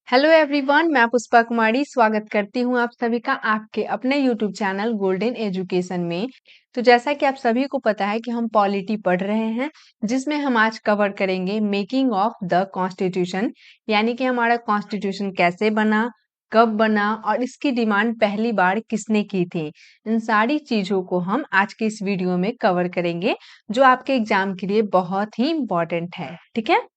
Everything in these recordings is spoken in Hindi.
हेलो एवरीवन, मैं पुष्पा कुमारी स्वागत करती हूँ आप सभी का आपके अपने यूट्यूब चैनल गोल्डन एजुकेशन में। तो जैसा कि आप सभी को पता है कि हम पॉलिटी पढ़ रहे हैं, जिसमें हम आज कवर करेंगे मेकिंग ऑफ द कॉन्स्टिट्यूशन, यानी कि हमारा कॉन्स्टिट्यूशन कैसे बना, कब बना और इसकी डिमांड पहली बार किसने की थी। इन सारी चीजों को हम आज के इस वीडियो में कवर करेंगे, जो आपके एग्जाम के लिए बहुत ही इम्पोर्टेंट है। ठीक है।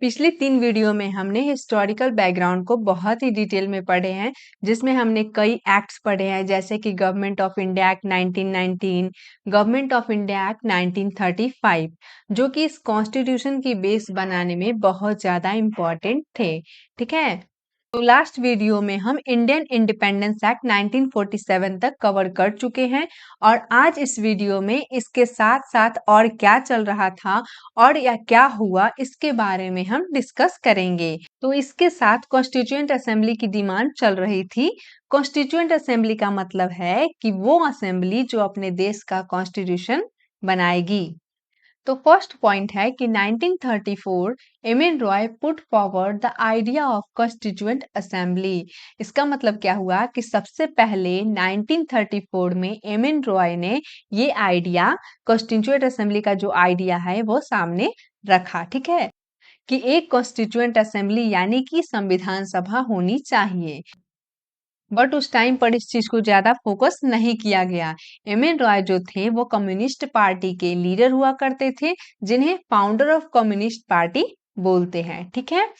पिछली 3 वीडियो में हमने हिस्टोरिकल बैकग्राउंड को बहुत ही डिटेल में पढ़े हैं, जिसमें हमने कई एक्ट्स पढ़े हैं, जैसे कि government of India act 1919, government of India act 1935, जो कि इस कॉन्स्टिट्यूशन की बेस बनाने में बहुत ज़्यादा इम्पोर्टेंट थे। ठीक है। तो लास्ट वीडियो में हम इंडियन इंडिपेंडेंस एक्ट 1947 तक कवर कर चुके हैं, और आज इस वीडियो में इसके साथ साथ और क्या चल रहा था और या क्या हुआ इसके बारे में हम डिस्कस करेंगे। तो इसके साथ कॉन्स्टिट्यूएंट असेंबली की डिमांड चल रही थी। कॉन्स्टिट्यूएंट असेंबली का मतलब है कि वो असेंबली जो अपने देश का कॉन्स्टिट्यूशन बनाएगी। तो फर्स्ट पॉइंट है कि 1934 M.N.. Roy put forward the idea of constituent assembly. इसका मतलब क्या हुआ कि सबसे पहले 1934 में एम.एन. रॉय ने ये आइडिया, कॉन्स्टिट्यूएंट असेंबली का जो आइडिया है वो सामने रखा। ठीक है, कि एक कॉन्स्टिट्यूएंट असेंबली यानी कि संविधान सभा होनी चाहिए। बट उस टाइम पर इस चीज को ज्यादा फोकस नहीं किया गया। एम.एन. रॉय जो थे वो कम्युनिस्ट पार्टी के लीडर हुआ करते थे, जिन्हें फाउंडर ऑफ कम्युनिस्ट पार्टी बोलते हैं। ठीक है।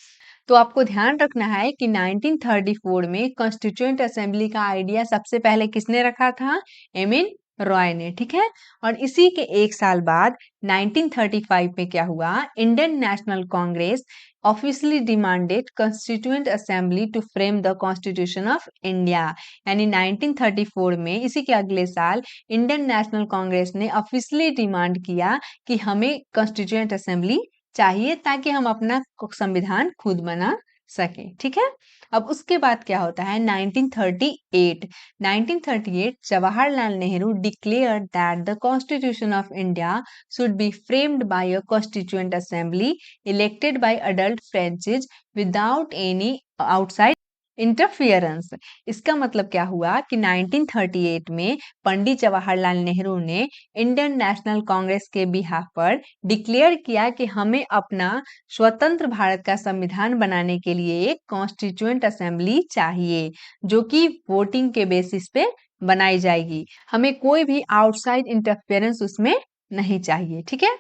तो आपको ध्यान रखना है कि 1934 में कॉन्स्टिट्यूएंट असेंबली का आइडिया सबसे पहले किसने रखा था? एम.एन. रॉय ने। ठीक है। और इसी के एक साल बाद 1935 में क्या हुआ? Indian National Congress officially demanded constituent assembly to frame the constitution of India. यानी 1934 में इसी के अगले साल इंडियन नेशनल कांग्रेस ने ऑफिशियली डिमांड किया कि हमें कॉन्स्टिट्यूएंट असेंबली चाहिए, ताकि हम अपना संविधान खुद बना सके। ठीक है। अब उसके बाद क्या होता है? 1938 Jawaharlal Nehru declared that the constitution of India should be framed by a constituent assembly elected by adult Frenches without any outside interference. इसका मतलब क्या हुआ कि 1938 में पंडित जवाहरलाल नेहरू ने इंडियन नेशनल कांग्रेस के बिहाफ पर डिक्लेयर किया कि हमें अपना स्वतंत्र भारत का संविधान बनाने के लिए एक कॉन्स्टिट्यूएंट असेंबली चाहिए, जो कि वोटिंग के बेसिस पे बनाई जाएगी। हमें कोई भी आउटसाइड इंटरफेरेंस उसमें नहीं चाहिए। ठीक है।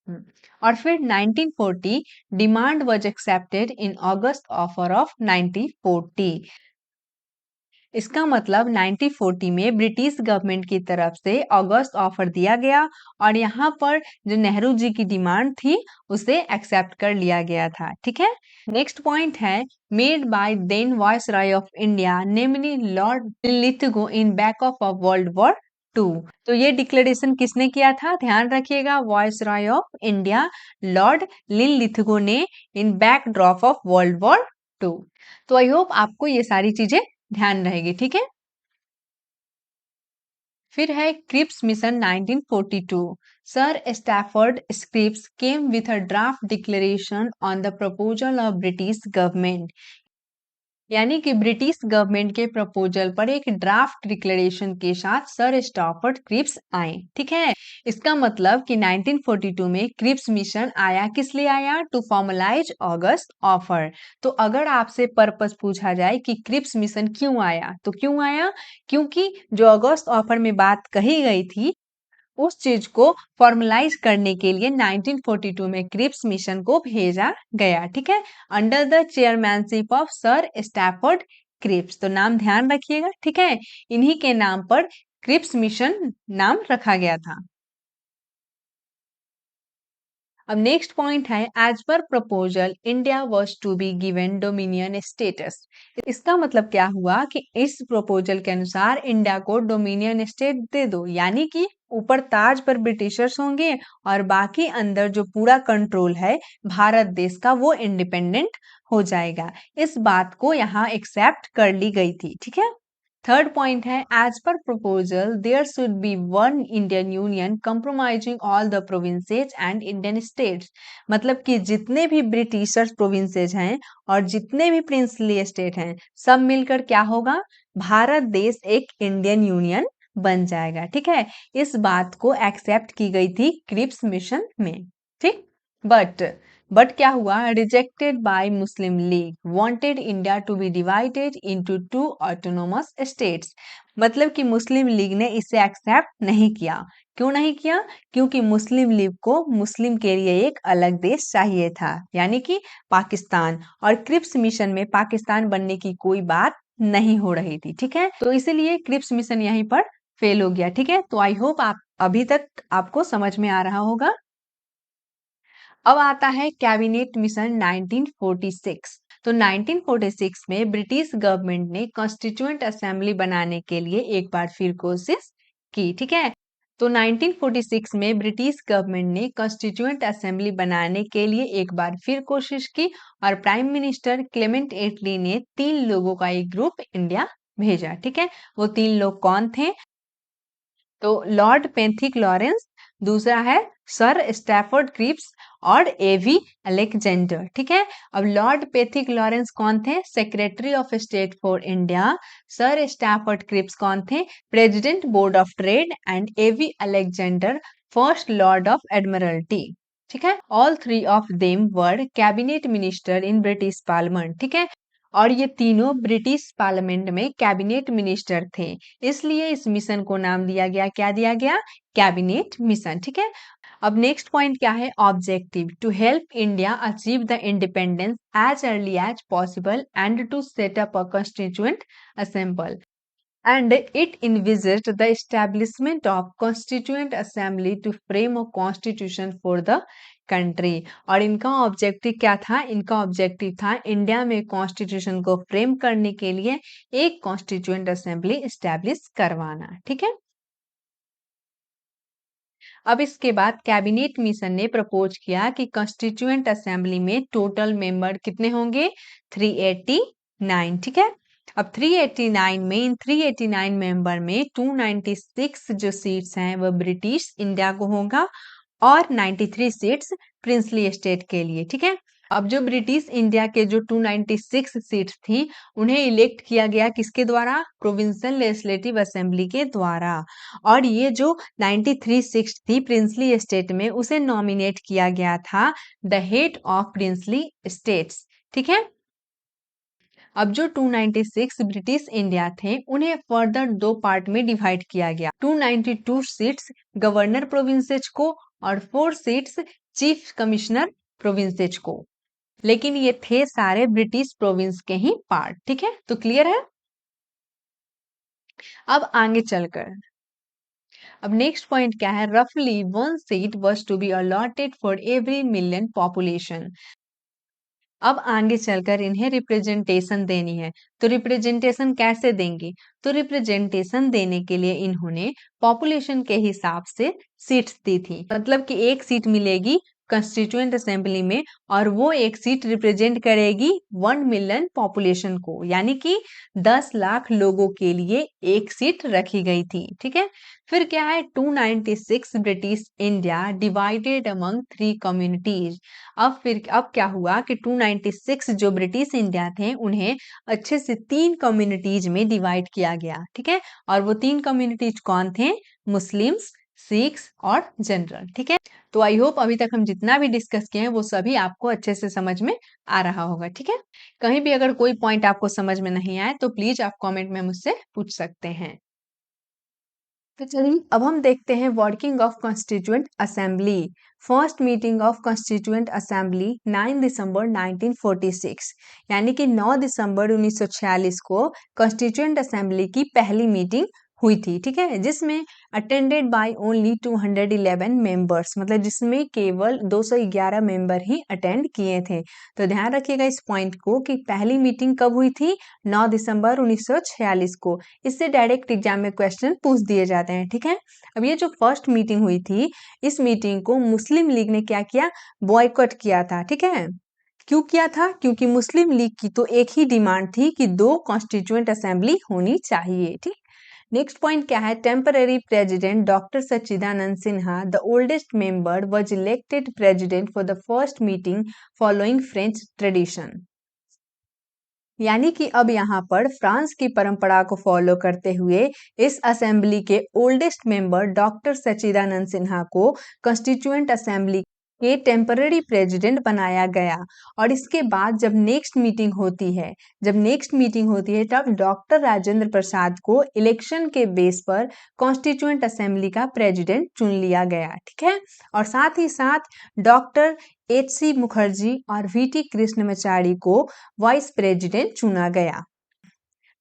हम्म। और फिर 1940 demand was accepted in August offer of 1940। इसका मतलब 1940 में ब्रिटिश गवर्नमेंट की तरफ से अगस्त ऑफर दिया गया, और यहाँ पर जो नेहरू जी की डिमांड थी उसे एक्सेप्ट कर लिया गया था। ठीक है। नेक्स्ट पॉइंट है made by then Viceroy of India namely Lord Linlithgow in back of World War two. तो ये डिक्लेरेशन किसने किया था? ध्यान रखिएगा, Viceroy of India Lord Linlithgow ने in backdrop of World War two. तो आई होप आपको ये सारी चीजें ध्यान रहेगी। ठीक है। फिर है Cripps mission 1942। Sir Stafford Cripps came with a draft declaration on the proposal of British government. यानी कि ब्रिटिश गवर्नमेंट के प्रपोजल पर एक ड्राफ्ट डिक्लेरेशन के साथ सर स्टैफर्ड क्रिप्स आए। ठीक है। इसका मतलब कि 1942 में क्रिप्स मिशन आया, किस लिए आया? To formalise August offer. तो अगर आपसे पर्पस पूछा जाए कि क्रिप्स मिशन क्यों आया, तो क्यों आया? क्योंकि जो अगस्त ऑफर में बात कही गई थी, उस चीज को फॉर्मलाइज करने के लिए 1942 में क्रिप्स मिशन को भेजा गया। ठीक है। Under the chairmanship of sir Stafford Cripps. तो नाम ध्यान रखिएगा। ठीक है। इन्हीं के नाम पर क्रिप्स मिशन नाम रखा गया था। अब नेक्स्ट पॉइंट है as per proposal India was to be given dominion status. इसका मतलब क्या हुआ कि इस प्रपोजल के अनुसार इंडिया को डोमिनियन स्टेट दे दो, यानी कि ऊपर ताज पर ब्रिटिशर्स होंगे और बाकी अंदर जो पूरा कंट्रोल है भारत देश का वो इंडिपेंडेंट हो जाएगा। इस बात को यहाँ एक्सेप्ट कर ली गई थी। ठीक है। थर्ड पॉइंट है as per proposal there should be one Indian union compromising all the provinces and Indian states. मतलब कि जितने भी ब्रिटिशर्स प्रोविंसेस हैं और जितने भी प्रिंसली स्टेट हैं सब मिलकर क्या होगा, भारत देश एक इंडियन यूनियन बन जाएगा। ठीक है, इस बात को एक्सेप्ट की गई थी क्रिप्स मिशन में। ठीक, बट क्या हुआ, rejected by Muslim League wanted India to be divided into two autonomous states. मतलब कि मुस्लिम लीग ने इसे एक्सेप्ट नहीं किया। क्यों नहीं किया? क्योंकि मुस्लिम लीग को मुस्लिम के लिए एक अलग देश चाहिए था, यानी कि पाकिस्तान, और क्रिप्स मिशन में पाकिस्तान बनने की कोई बात नहीं हो रही थी। ठीक है, तो इसीलिए क्रिप्स मिशन यहीं पर फेल हो गया। ठीक है, तो आई होप आप अभी तक आपको समझ में आ रहा होगा। अब आता है कैबिनेट मिशन 1946। तो 1946 में ब्रिटिश गवर्नमेंट ने कॉन्स्टिट्यूएंट असेंबली बनाने के लिए एक बार फिर कोशिश की। ठीक है, तो 1946 में ब्रिटिश गवर्नमेंट ने कॉन्स्टिट्यूएंट असेंबली बनाने के लिए एक बार फिर कोशिश की और प्राइम मिनिस्टर क्लेमेंट एटली ने 3 लोगों का एक ग्रुप इंडिया भेजा। ठीक है, वो 3 लोग कौन थे? तो लॉर्ड पेंथिक लॉरेंस, दूसरा है सर स्टैफोर्ड क्रिप्स और एवी अलेक्जेंडर। ठीक है, अब लॉर्ड पेथिक लॉरेंस कौन थे? Secretary of state for India. Sir Stafford Cripps कौन थे? President board of trade. And A V Alexander first lord of admiralty. ठीक है, all three of them were cabinet minister in British parliament. ठीक है, और ये तीनों ब्रिटिश पार्लियामेंट में कैबिनेट मिनिस्टर थे, इसलिए इस मिशन को नाम दिया गया, क्या दिया गया? Cabinet mission. ठीक है, अब नेक्स्ट पॉइंट क्या है? Objective to help India achieve the independence as early as possible and to set up a constituent assemble and it envisaged the establishment of constituent assembly to frame a constitution for the country। और इनका ऑब्जेक्टिव क्या था? इनका ऑब्जेक्टिव था इंडिया में कॉन्स्टिट्यूशन को फ्रेम करने के लिए एक कॉन्स्टिट्यूएंट असेंबली एस्टेब्लिश करवाना। ठीक है, अब इसके बाद कैबिनेट मिशन ने प्रपोज किया कि कॉन्स्टिट्यूएंट असेंबली में टोटल मेंबर कितने होंगे? 389। ठीक है, अब 389 में, इन 389 मेंबर में 296 जो सीट्स हैं वह ब्रिटिश इंडिया को होगा और 93 सीट्स प्रिंसली स्टेट के लिए। ठीक है, अब जो ब्रिटिश इंडिया के जो 296 सीट्स थी उन्हें इलेक्ट किया गया किसके द्वारा? प्रोविंशियल लेजिस्लेटिव असेंबली के द्वारा। और ये जो 93 सीट्स थी प्रिंसली स्टेट में, उसे नॉमिनेट किया गया था the head of princely states. ठीक है, अब जो 296 ब्रिटिश इंडिया थे उन्हें फर्दर 2 पार्ट में डिवाइड किया गया। 292 सीट्स गवर्नर प्रोविंसेस को और 4 सीट्स चीफ कमिश्नर प्रोविंसेस को। लेकिन ये थे सारे ब्रिटिश प्रोविंस के ही पार्ट। ठीक है, तो क्लियर है। अब आगे चलकर अब नेक्स्ट पॉइंट क्या है? रफली 1 seat was to be allotted for every million population. अब आगे चलकर इन्हें रिप्रेजेंटेशन देनी है, तो रिप्रेजेंटेशन कैसे देंगे? तो रिप्रेजेंटेशन देने के लिए इन्होंने पॉपुलेशन के हिसाब से सीट्स दी थी। मतलब कि एक सीट मिलेगी कंस्टिट्यूएंट असेंबली में और वो एक सीट रिप्रेजेंट करेगी 1 मिलियन पॉपुलेशन को, यानी कि 10 लाख लोगों के लिए एक सीट रखी गई थी। ठीक है, फिर क्या है? 296 British India divided among 3 communities. अब क्या हुआ कि 296 जो ब्रिटिश इंडिया थे उन्हें अच्छे से 3 कम्युनिटीज में डिवाइड किया गया। ठीक है, और वो 3 कम्युनिटीज कौन थे? मुस्लिम्स, सिख्स और जनरल। ठीक है, तो आई होप अभी तक हम जितना भी डिस्कस किए हैं वो सभी आपको अच्छे से समझ में आ रहा होगा। ठीक है, कहीं भी अगर कोई पॉइंट आपको समझ में नहीं आए तो प्लीज आप कमेंट में मुझसे पूछ सकते हैं। तो चलिए अब हम देखते हैं working of constituent assembly. First meeting of constituent assembly 9 दिसंबर 1946, यानी कि 9 दिसंबर 1946 को कॉन्स्टिट्यूएंट असेंबली की पहली मीटिंग हुई थी। ठीक है, जिसमें अटेंडेड बाय ओनली 211 मेंबर्स, मतलब जिसमें केवल 211 मेंबर ही अटेंड किए थे। तो ध्यान रखिएगा इस पॉइंट को कि पहली मीटिंग कब हुई थी? 9 दिसंबर 1946 को। इससे डायरेक्ट एग्जाम में क्वेश्चन पूछ दिए जाते हैं। ठीक है, अब ये जो फर्स्ट मीटिंग हुई थी, इस मीटिंग को मुस्लिम लीग ने क्या किया? बॉयकॉट किया था। ठीक है, क्यों किया था? क्योंकि मुस्लिम लीग की तो एक ही डिमांड थी कि 2 कॉन्स्टिट्यूएंट असेंबली होनी चाहिए, ठीक। नेक्स्ट पॉइंट क्या है? Temporary president doctor Sachchidanand Sinha the oldest member was elected president for the first meeting following French tradition. यानी कि अब यहाँ पर फ्रांस की परंपरा को फॉलो करते हुए इस असेंबली के ओल्डेस्ट मेंबर डॉक्टर सच्चिदानंद सिन्हा को कॉन्स्टिट्यूएंट असेंबली के टेम्पररी प्रेसिडेंट बनाया गया। और इसके बाद जब नेक्स्ट मीटिंग होती है तब डॉक्टर राजेंद्र प्रसाद को इलेक्शन के बेस पर कॉन्स्टिट्यूएंट असेंबली का प्रेसिडेंट चुन लिया गया, ठीक है। और साथ ही साथ डॉक्टर एच.सी. मुखर्जी और वी.टी. कृष्णमाचारी को वाइस प्रेसिडेंट चुना गया।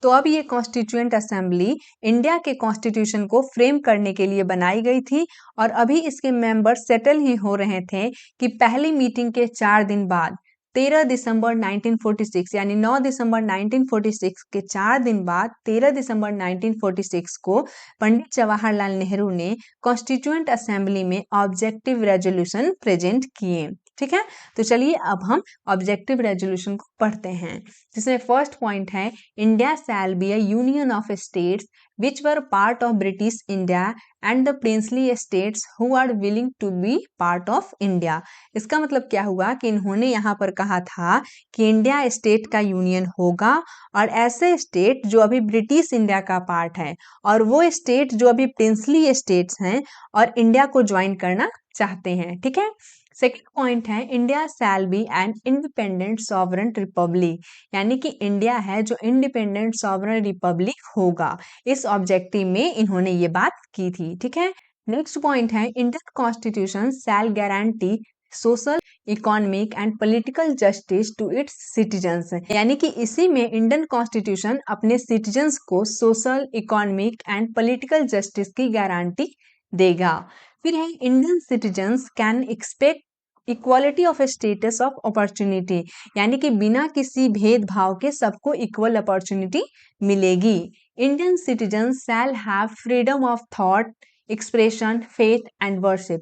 तो अब ये कॉन्स्टिट्यूएंट असेंबली इंडिया के कॉन्स्टिट्यूशन को फ्रेम करने के लिए बनाई गई थी और अभी इसके मेंबर्स सेटल ही हो रहे थे कि पहली मीटिंग के 4 दिन बाद 13 दिसंबर 1946 यानी 9 दिसंबर 1946 के 4 दिन बाद 13 दिसंबर 1946 को पंडित जवाहरलाल नेहरू ने कॉन्स्टिट्यूएंट असेंबली में ऑब्जेक्टिव रेजोल्यूशन प्रेजेंट किए, ठीक है। तो चलिए अब हम ऑब्जेक्टिव रेजोल्यूशन को पढ़ते हैं, जिसमें फर्स्ट पॉइंट है India shall be a union of states which were part of British India and the princely states who are willing to be part of India। इसका मतलब क्या हुआ कि इन्होंने यहाँ पर कहा था कि इंडिया स्टेट का यूनियन होगा और ऐसे स्टेट जो अभी ब्रिटिश इंडिया का पार्ट है और वो स्टेट जो अभी प्रिंसली स्टेट्स हैं और इंडिया को ज्वाइन करना चाहते हैं, ठीक है। सेकेंड पॉइंट है India shall be an independent sovereign Republic, यानी कि इंडिया है जो इंडिपेंडेंट सॉवरेन रिपब्लिक होगा। इस ऑब्जेक्टिव में इन्होंने ये बात की थी, ठीक है। नेक्स्ट पॉइंट है Indian constitution shall guarantee social economic and political justice to its citizens, यानी कि इसी में इंडियन कॉन्स्टिट्यूशन अपने सिटीजन्स को social economic and political justice की गारंटी देगा। फिर है Indian citizens can expect equality of status of opportunity, यानी कि बिना किसी भेदभाव के सबको इक्वल अपॉर्चुनिटी मिलेगी। Indian citizen shall have freedom of thought expression faith and worship,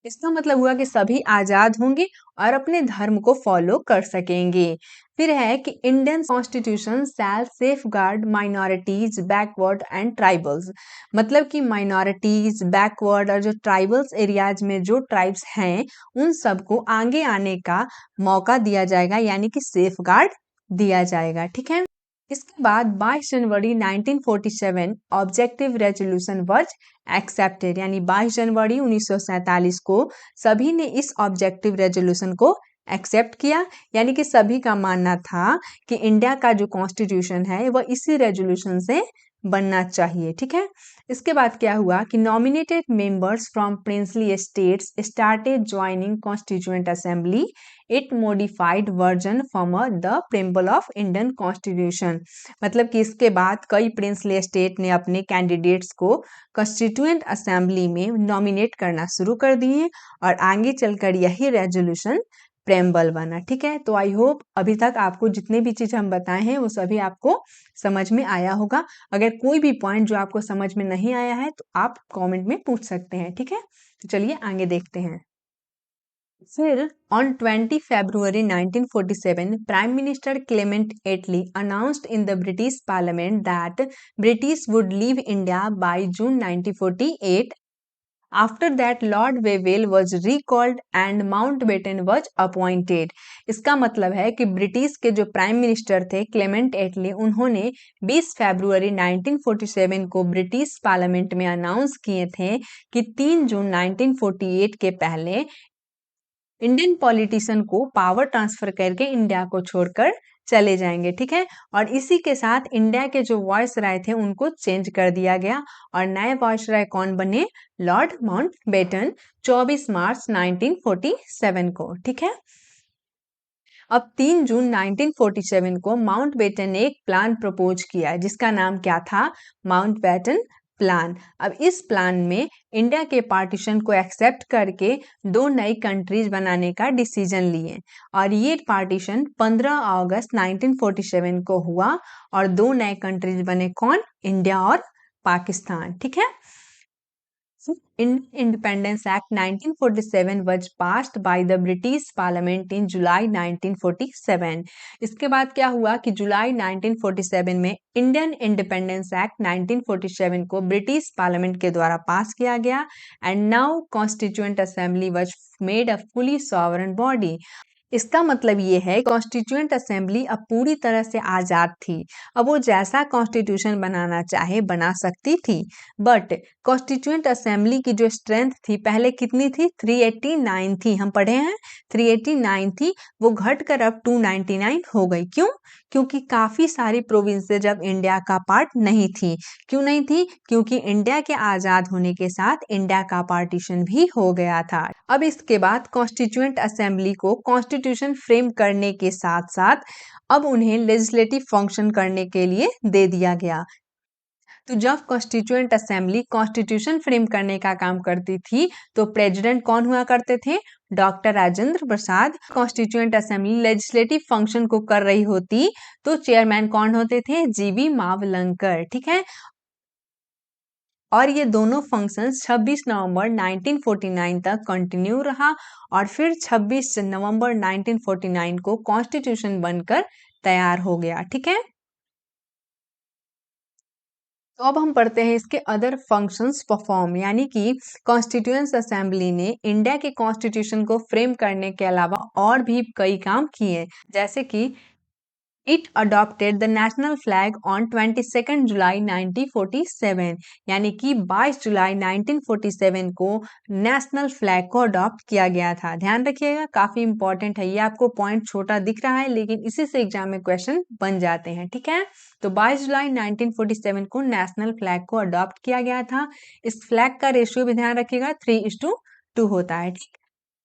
इसका मतलब हुआ कि सभी आजाद होंगे और अपने धर्म को फॉलो कर सकेंगे। फिर है कि Indian constitution shall safeguard minorities backward and tribals, मतलब कि माइनॉरिटीज बैकवर्ड और जो ट्राइबल्स एरियाज में जो ट्राइब्स हैं उन सबको आगे आने का मौका दिया जाएगा, यानी कि सेफ गार्ड दिया जाएगा, ठीक है। इसके बाद 22 जनवरी 1947 ऑब्जेक्टिव रेजोल्यूशन वाज एक्सेप्टेड, यानी 22 जनवरी 1947 को सभी ने इस ऑब्जेक्टिव रेजोल्यूशन को एक्सेप्ट किया, यानी कि सभी का मानना था कि इंडिया का जो कॉन्स्टिट्यूशन है वह इसी रेजोल्यूशन से बनना चाहिए, ठीक है। इसके बाद क्या हुआ कि nominated members from princely states started joining constituent assembly it modified version from the preamble of Indian constitution, मतलब कि इसके बाद कई प्रिंसली स्टेट ने अपने कैंडिडेट्स को कॉन्स्टिट्यूएंट असेंबली में नॉमिनेट करना शुरू कर दिए और आगे चलकर यही रेजोल्यूशन प्रेम्बल बना, ठीक है। तो आई होप अभी तक आपको जितने भी चीज हम बताए हैं वो सभी आपको समझ में आया होगा। अगर कोई भी पॉइंट जो आपको समझ में नहीं आया है तो आप कमेंट में पूछ सकते हैं, ठीक है। तो चलिए आगे देखते हैं। फिर on 20 February 1947, Prime Minister Clement Attlee announced in the British Parliament that British would leave India by June 1948. After that, Lord Wavell was recalled and Mountbatten was appointed। इसका मतलब है कि ब्रिटिश के जो प्राइम मिनिस्टर थे क्लेमेंट एटली, उन्होंने 20 फरवरी 1947 को ब्रिटिश पार्लियामेंट में अनाउंस किए थे कि 3 जून 1948 के पहले इंडियन पॉलिटिशियन को पावर ट्रांसफर करके इंडिया को छोड़कर चले जाएंगे, ठीक है। और इसी के साथ इंडिया के जो वॉइस राय थे उनको चेंज कर दिया गया और नए वॉइस राय कौन बने? लॉर्ड माउंटबेटन 24 मार्च 1947 को, ठीक है। अब 3 जून 1947 को माउंटबेटन ने एक प्लान प्रपोज किया जिसका नाम क्या था? Mountbatten plan. अब इस प्लान में इंडिया के पार्टीशन को एक्सेप्ट करके 2 नई कंट्रीज बनाने का डिसीजन लिए और ये पार्टीशन 15 अगस्त 1947 को हुआ और 2 नए कंट्रीज बने, कौन? इंडिया और पाकिस्तान, ठीक है। Independence Act 1947 was passed by the British Parliament in July 1947. इसके बाद क्या हुआ कि जुलाई 1947 में इंडियन इंडिपेंडेंस एक्ट 1947 को ब्रिटिश पार्लियामेंट के द्वारा पास किया गया and now constituent assembly was made a fully sovereign body. इसका मतलब ये है कॉन्स्टिट्यूएंट असेंबली अब पूरी तरह से आजाद थी। अब वो जैसा कॉन्स्टिट्यूशन बनाना चाहे बना सकती थी। बट कॉन्स्टिट्यूएंट असेंबली की जो स्ट्रेंथ थी पहले कितनी थी, 389 थी, हम पढ़े हैं 389 थी, वो घटकर अब 299 हो गई। क्यों? क्योंकि काफी सारी प्रोविंसेस जब इंडिया का पार्ट नहीं थी। क्यों नहीं थी? क्योंकि इंडिया के आजाद होने के साथ इंडिया का पार्टीशन भी हो गया था। अब इसके बाद कॉन्स्टिट्यूएंट असेंबली को कॉन्स्टिट्यूशन फ्रेम करने के साथ साथ अब उन्हें लेजिस्लेटिव फंक्शन करने के लिए दे दिया गया। तो जब कॉन्स्टिट्यूएंट असेंबली कॉन्स्टिट्यूशन फ्रेम करने का काम करती थी तो प्रेसिडेंट कौन हुआ करते थे, doctor Rajendra Prasad. Constituent assembly legislative function को कर रही होती तो चेयरमैन कौन होते थे, जीवी मावलंकर। ठीक है, और ये दोनों फंक्शंस 26 नवंबर 1949 तक कंटिन्यू रहा और फिर 26 नवंबर 1949 को कॉन्स्टिट्यूशन बनकर तैयार हो गया। ठीक है, तो अब हम पढ़ते हैं इसके अदर फंक्शंस परफॉर्म, यानी कि कॉन्स्टिट्यूएंट असेंबली ने इंडिया के कॉन्स्टिट्यूशन को फ्रेम करने के अलावा और भी कई काम किए, जैसे कि it adopted the national flag on 22 जुलाई 1947, यानी कि 22 जुलाई 1947 को नेशनल फ्लैग को अडॉप्ट किया गया था। ध्यान रखिएगा, काफी इंपॉर्टेंट है ये। आपको पॉइंट छोटा दिख रहा है लेकिन इसी से एग्जाम में क्वेश्चन बन जाते हैं। ठीक है, तो 22 जुलाई 1947 को नेशनल फ्लैग को अडॉप्ट किया गया था। इस फ्लैग का रेशियो भी ध्यान रखिएगा 3:2 होता है।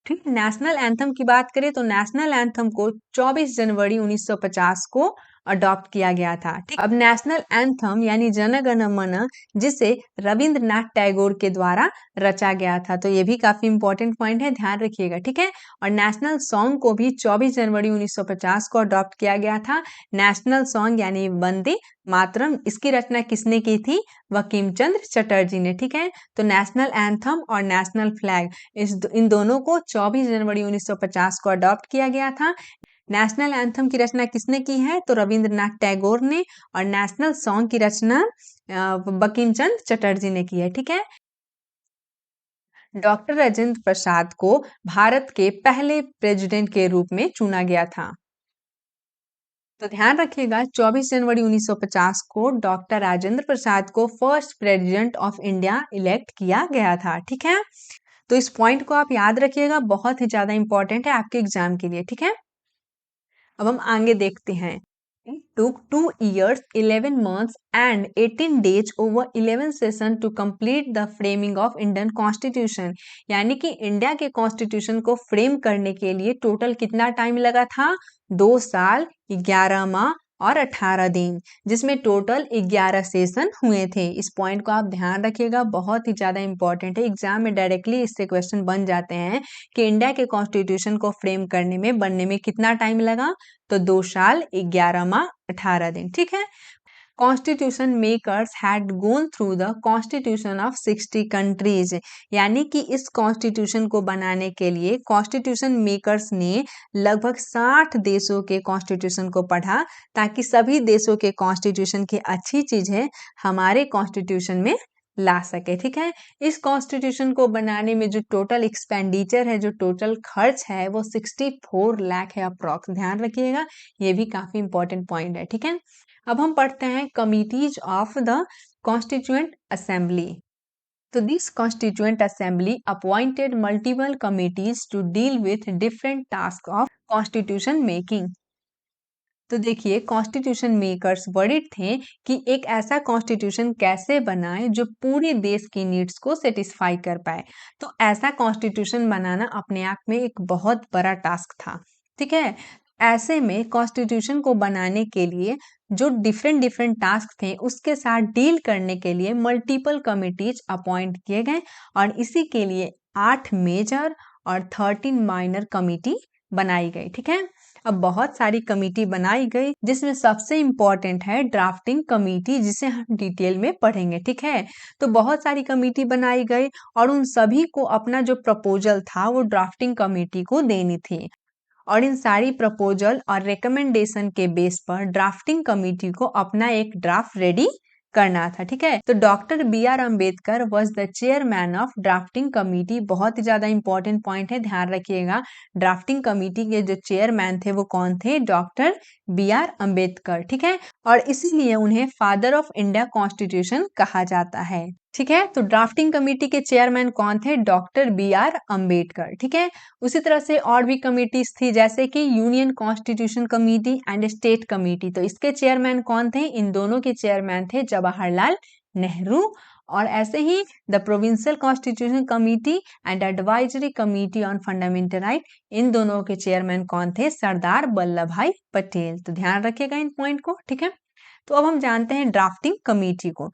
ठीक, नेशनल एंथम की बात करें तो नेशनल एंथम को 24 जनवरी 1950 को अडॉप्ट किया गया था। ठीक, अब नेशनल एंथम यानी जन गण मन जिसे रविंद्रनाथ टैगोर के द्वारा रचा गया था, तो ये भी काफी इंपॉर्टेंट पॉइंट है, ध्यान रखिएगा। ठीक है, और नेशनल सॉन्ग को भी 24 जनवरी 1950 को अडॉप्ट किया गया था। नेशनल सॉन्ग यानी वंदे मातरम, इसकी रचना किसने की थी, बंकिम चंद्र चटर्जी ने। ठीक है, तो नेशनल एंथम और नेशनल फ्लैग इन दोनों को 24 जनवरी 1950 को अडॉप्ट किया गया था। नेशनल एंथम की रचना किसने की है, तो रविंद्रनाथ टैगोर ने, और नेशनल सॉन्ग की रचना बंकिम चंद्र चटर्जी ने की है। ठीक है, डॉक्टर राजेंद्र प्रसाद को भारत के पहले प्रेसिडेंट के रूप में चुना गया था। तो ध्यान रखिएगा 24 जनवरी 1950 को डॉक्टर राजेंद्र प्रसाद को first president of India elect किया गया था। ठीक है, तो इस पॉइंट को आप याद रखिएगा, बहुत ही ज्यादा इंपॉर्टेंट है आपके एग्जाम के लिए। ठीक है, अब हम आगे देखते हैं। It took 2 years, 11 months and 18 days over 11 sessions to complete the framing of Indian Constitution, यानी कि इंडिया के कॉन्स्टिट्यूशन को फ्रेम करने के लिए टोटल कितना टाइम लगा था, 2 साल 11 माह और 18 दिन, जिसमें टोटल 11 सेशन हुए थे। इस पॉइंट को आप ध्यान रखिएगा, बहुत ही ज्यादा इंपॉर्टेंट है। एग्जाम में डायरेक्टली इससे क्वेश्चन बन जाते हैं कि इंडिया के कॉन्स्टिट्यूशन को फ्रेम करने में बनने में कितना टाइम लगा, तो 2 साल 11 माह 18 दिन। ठीक है, constitution makers had gone through the constitution of 60 countries, यानी कि इस कॉन्स्टिट्यूशन को बनाने के लिए कॉन्स्टिट्यूशन मेकर्स ने लगभग 60 देशों के कॉन्स्टिट्यूशन को पढ़ा, ताकि सभी देशों के कॉन्स्टिट्यूशन की अच्छी चीजें हमारे कॉन्स्टिट्यूशन में ला सके। ठीक है, इस कॉन्स्टिट्यूशन को बनाने में जो टोटल एक्सपेंडिचर है, जो टोटल खर्च है, वो 64 लाख है अप्रॉक्स। ध्यान रखिएगा, ये भी काफी इंपॉर्टेंट पॉइंट है। ठीक है, अब हम पढ़ते हैं committees of the constituent assembly. तो this constituent assembly appointed multiple committees to deal with different task of constitution making. तो देखिए, कॉन्स्टिट्यूशन मेकर्स वर्ried थे कि एक ऐसा कॉन्स्टिट्यूशन कैसे बनाए जो पूरे देश की नीड्स को सेटिस्फाई कर पाए। तो ऐसा कॉन्स्टिट्यूशन बनाना अपने आप में एक बहुत बड़ा टास्क था। ठीक है, ऐसे में कॉन्स्टिट्यूशन को बनाने के लिए जो डिफरेंट डिफरेंट टास्क थे उसके साथ डील करने के लिए मल्टीपल कमिटीज अपॉइंट किए गए, और इसी के लिए 8 मेजर और 13 माइनर कमिटी बनाई गई। ठीक है, अब बहुत सारी कमेटी बनाई गई, जिसमें सबसे इम्पोर्टेंट है ड्राफ्टिंग कमेटी, जिसे हम डिटेल में पढ़ेंगे, ठीक है। तो बहुत सारी कमेटी बनाई गई और उन सभी को अपना जो प्रपोजल था वो ड्राफ्टिंग कमेटी को देनी थी, और इन सारी प्रपोजल और रिकमेंडेशन के बेस पर ड्राफ्टिंग कमेटी को अपना एक ड्राफ्ट रेडी करना था, ठीक है। तो doctor B R Ambedkar was the chairman of drafting committee. बहुत ही ज्यादा इंपॉर्टेंट पॉइंट है, ध्यान रखिएगा। ड्राफ्टिंग कमेटी के जो चेयरमैन थे वो कौन थे? डॉक्टर बी आर अम्बेडकर, ठीक है। और इसीलिए उन्हें फादर ऑफ इंडिया कॉन्स्टिट्यूशन कहा जाता है, ठीक है। तो ड्राफ्टिंग कमेटी के चेयरमैन कौन थे? डॉक्टर बी आर अम्बेडकर, ठीक है। उसी तरह से और भी कमिटीज थी, जैसे कि union constitution committee and state committee. तो इसके चेयरमैन कौन थे? इन दोनों के चेयरमैन थे जवाहरलाल नेहरू। और ऐसे ही the provincial constitution committee and advisory committee on fundamental right, इन दोनों के चेयरमैन कौन थे? सरदार वल्लभ भाई पटेल। तो ध्यान रखिएगा इन पॉइंट को, ठीक है। तो अब हम जानते हैं ड्राफ्टिंग कमेटी को।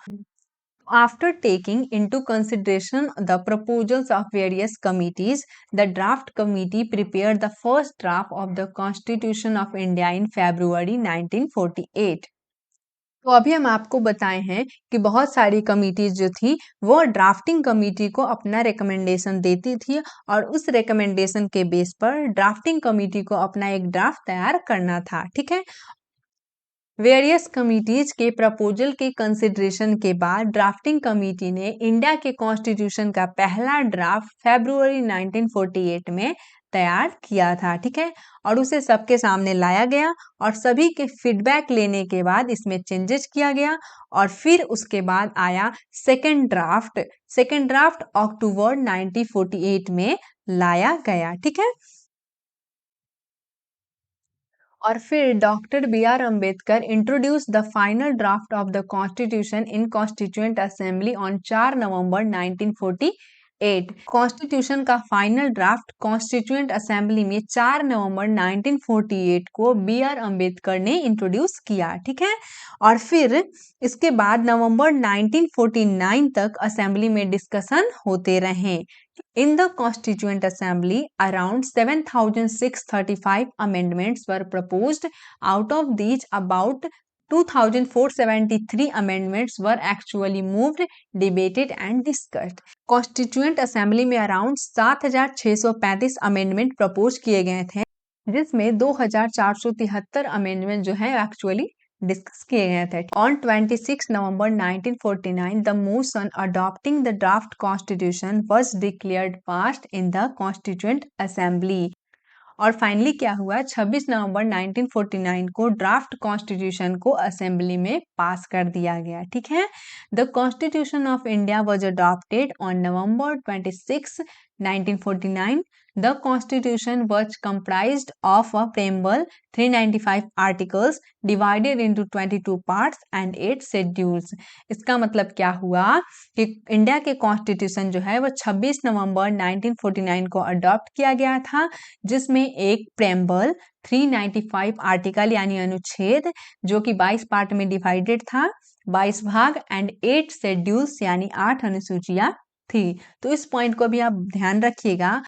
After taking into consideration the proposals of various committees, the draft committee prepared the first draft of the Constitution of India in February 1948. तो अभी हम आपको बताए हैं कि बहुत सारी कमिटीज जो थी वो ड्राफ्टिंग कमेटी को अपना रिकमेंडेशन देती थी, और उस रिकमेंडेशन के बेस पर ड्राफ्टिंग कमेटी को अपना एक ड्राफ्ट तैयार करना था, ठीक है। वेरियस कमिटीज के प्रपोजल के कंसिडरेशन के बाद ड्राफ्टिंग कमेटी ने इंडिया के कॉन्स्टिट्यूशन का पहला ड्राफ्ट फरवरी 1948 में तैयार किया था, ठीक है। और उसे सबके सामने लाया गया और सभी के फीडबैक लेने के बाद इसमें चेंजेस किया गया, और फिर उसके बाद आया सेकेंड ड्राफ्ट। सेकेंड ड्राफ्ट अक्टूबर 1948 में लाया गया, ठीक है। और फिर doctor B R Ambedkar introduce the final draft of the constitution in constituent assembly on 4 November 1948। Constitution का फाइनल ड्राफ्ट कॉन्स्टिट्यूएंट असेंबली में 4 नवंबर 1948 को बी आर अम्बेडकर ने इंट्रोड्यूस किया, ठीक है। और फिर इसके बाद नवंबर 1949 तक असेंबली में डिस्कशन होते रहे। In the Constituent Assembly, around 7,635 amendments were proposed. Out of these, about 2,473 amendments were actually moved, debated and discussed. Constituent Assembly में अराउंड 7,635 अमेंडमेंट प्रपोज किए गए थे, जिसमें 2,473 अमेंडमेंट जो है एक्चुअली डिस्कस किए गए थे। On 26 November 1949 the motion adopting the draft constitution was declared passed in the constituent assembly. और फाइनली क्या हुआ? 26 नवंबर 1949 को ड्राफ्ट कॉन्स्टिट्यूशन को असेंबली में पास कर दिया गया, ठीक है। The constitution of India was adopted on November 26, 1949. The Constitution was comprised of a preamble, 395 articles divided into 22 parts and 8 schedules. इसका मतलब क्या हुआ कि इंडिया के कॉन्स्टिट्यूशन जो है वो 26 नवंबर 1949 को अडॉप्ट किया गया था, जिसमें एक प्रेम्बल, 395 आर्टिकल यानी अनुच्छेद जो कि 22 पार्ट में डिवाइडेड था, 22 भाग, एंड 8 शेड्यूल्स यानी 8 अनुसूचियां थी। तो इस पॉइंट को भी आप ध्यान रखिएगा।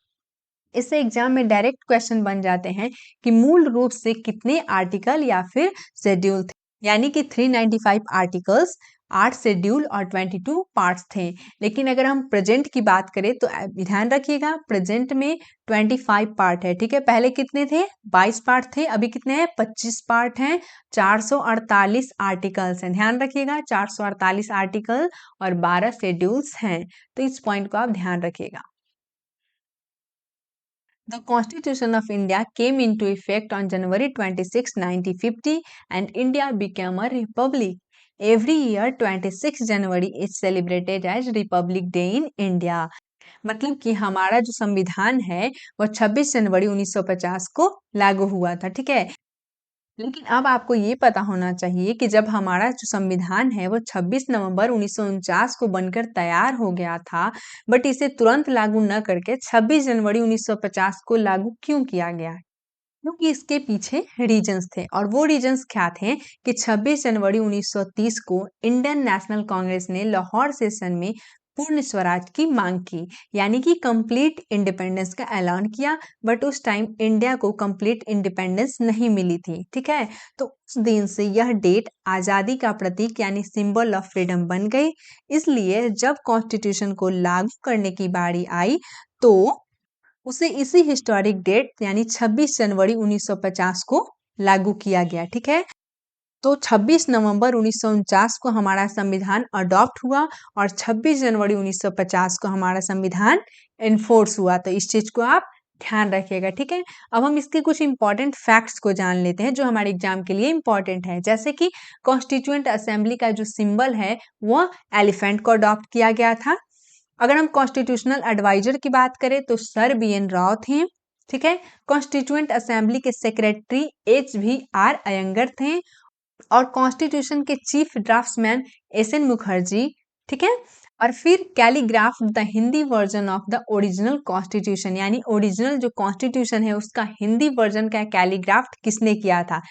इससे एग्जाम में डायरेक्ट क्वेश्चन बन जाते हैं कि मूल रूप से कितने आर्टिकल या फिर शेड्यूल थे, यानी कि 395 आर्टिकल्स, 8 शेड्यूल और 22 पार्ट्स थे। लेकिन अगर हम प्रेजेंट की बात करें तो ध्यान रखिएगा प्रेजेंट में 25 पार्ट है, ठीक है। पहले कितने थे? 22 पार्ट थे, अभी कितने हैं? 25 पार्ट हैं, 448 आर्टिकल्स हैं। ध्यान रखिएगा 448 आर्टिकल और 12 शेड्यूल्स हैं। तो इस पॉइंट को आप ध्यान रखिएगा। The Constitution of India came into effect on January 26, 1950 and India became a republic. Every year 26 January is celebrated as Republic Day in India. मतलब कि हमारा जो संविधान है वो 26 जनवरी 1950 को लागू हुआ था, ठीक है। लेकिन अब आपको ये पता होना चाहिए कि जब हमारा जो संविधान है वो 26 नवंबर 1949 को बनकर तैयार हो गया था, बट इसे तुरंत लागू न करके 26 जनवरी 1950 को लागू क्यों किया गया? क्योंकि इसके पीछे रीजंस थे, और वो रीजंस क्या थे कि 26 जनवरी 1930 को इंडियन नेशनल कांग्रेस ने लाहौर सेशन में पूर्ण स्वराज की मांग की, यानी कि कंप्लीट इंडिपेंडेंस का ऐलान किया। बट उस टाइम इंडिया को कंप्लीट इंडिपेंडेंस नहीं मिली थी, ठीक है। तो उस दिन से यह डेट आजादी का प्रतीक यानी सिंबल ऑफ फ्रीडम बन गई। इसलिए जब कॉन्स्टिट्यूशन को लागू करने की बारी आई तो उसे इसी हिस्टोरिक डेट यानी 26 जनवरी 1950 को लागू किया गया, ठीक है। तो 26 नवंबर 1949 को हमारा संविधान अडॉप्ट हुआ और 26 जनवरी 1950 को हमारा संविधान एनफोर्स हुआ। तो इस चीज को आप ध्यान रखिएगा, ठीक है। अब हम इसके कुछ इंपॉर्टेंट फैक्ट्स को जान लेते हैं जो हमारे एग्जाम के लिए इंपॉर्टेंट है। जैसे कि कॉन्स्टिट्यूएंट असेंबली का जो सिंबल है वो एलिफेंट को अडॉप्ट किया गया था। अगर हम कॉन्स्टिट्यूशनल एडवाइजर की बात करें तो सर BN राव थे, ठीक है। कॉन्स्टिट्यूएंट असेंबली के सेक्रेटरी HVR अयंगर थे और कॉन्स्टिट्यूशन के चीफ ड्राफ्ट्समैन SN मुखर्जी, ठीक है। और फिर calligraph the Hindi version of the original constitution, यानी ओरिजिनल जो कॉन्स्टिट्यूशन है उसका हिंदी वर्जन का कैलीग्राफ्ट किसने किया था।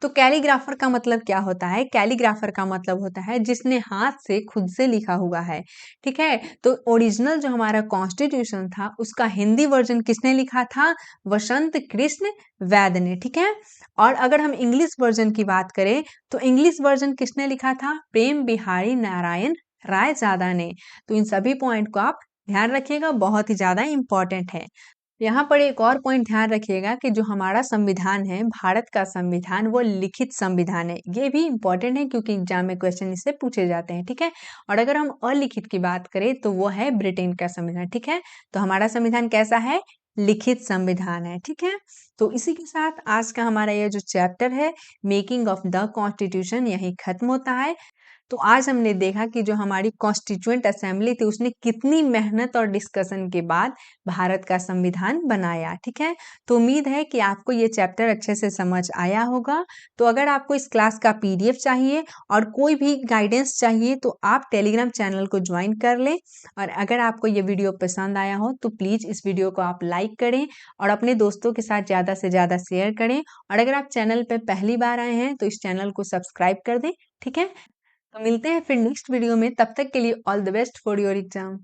तो कैलीग्राफर का मतलब क्या होता है? कैलीग्राफर का मतलब होता है जिसने हाथ से खुद से लिखा हुआ है, ठीक है। तो ओरिजिनल जो हमारा कॉन्स्टिट्यूशन था उसका हिंदी वर्जन किसने लिखा था? वसंत कृष्ण वैद्य ने, ठीक है। और अगर हम इंग्लिश वर्जन की बात करें तो इंग्लिश वर्जन किसने लिखा था? प्रेम बिहारी नारायण रायजादा ने। तो इन सभी पॉइंट को आप ध्यान रखिएगा, बहुत ही ज्यादा इंपॉर्टेंट है। यहाँ पर एक और पॉइंट ध्यान रखिएगा कि जो हमारा संविधान है, भारत का संविधान, वो लिखित संविधान है। ये भी इंपॉर्टेंट है क्योंकि एग्जाम में क्वेश्चन इससे पूछे जाते हैं, ठीक है। और अगर हम अलिखित की बात करें तो वो है ब्रिटेन का संविधान, ठीक है। तो हमारा संविधान कैसा है? लिखित संविधान है, ठीक है। तो इसी के साथ आज का हमारा ये जो चैप्टर है मेकिंग ऑफ द कॉन्स्टिट्यूशन यही खत्म होता है। तो आज हमने देखा कि जो हमारी कॉन्स्टिट्यूएंट असेंबली थी उसने कितनी मेहनत और डिस्कशन के बाद भारत का संविधान बनाया, ठीक है। तो उम्मीद है कि आपको ये चैप्टर अच्छे से समझ आया होगा। तो अगर आपको इस क्लास का PDF चाहिए और कोई भी गाइडेंस चाहिए तो आप टेलीग्राम चैनल को ज्वाइन कर लें। और अगर आपको ये वीडियो पसंद आया हो तो प्लीज़ इस वीडियो को आप लाइक करें और अपने दोस्तों के साथ ज़्यादा से ज़्यादा शेयर करें। और अगर आप चैनल पर पहली बार आए हैं तो इस चैनल को सब्सक्राइब कर दें, ठीक है। तो मिलते हैं फिर नेक्स्ट वीडियो में, तब तक के लिए all the best for your exam.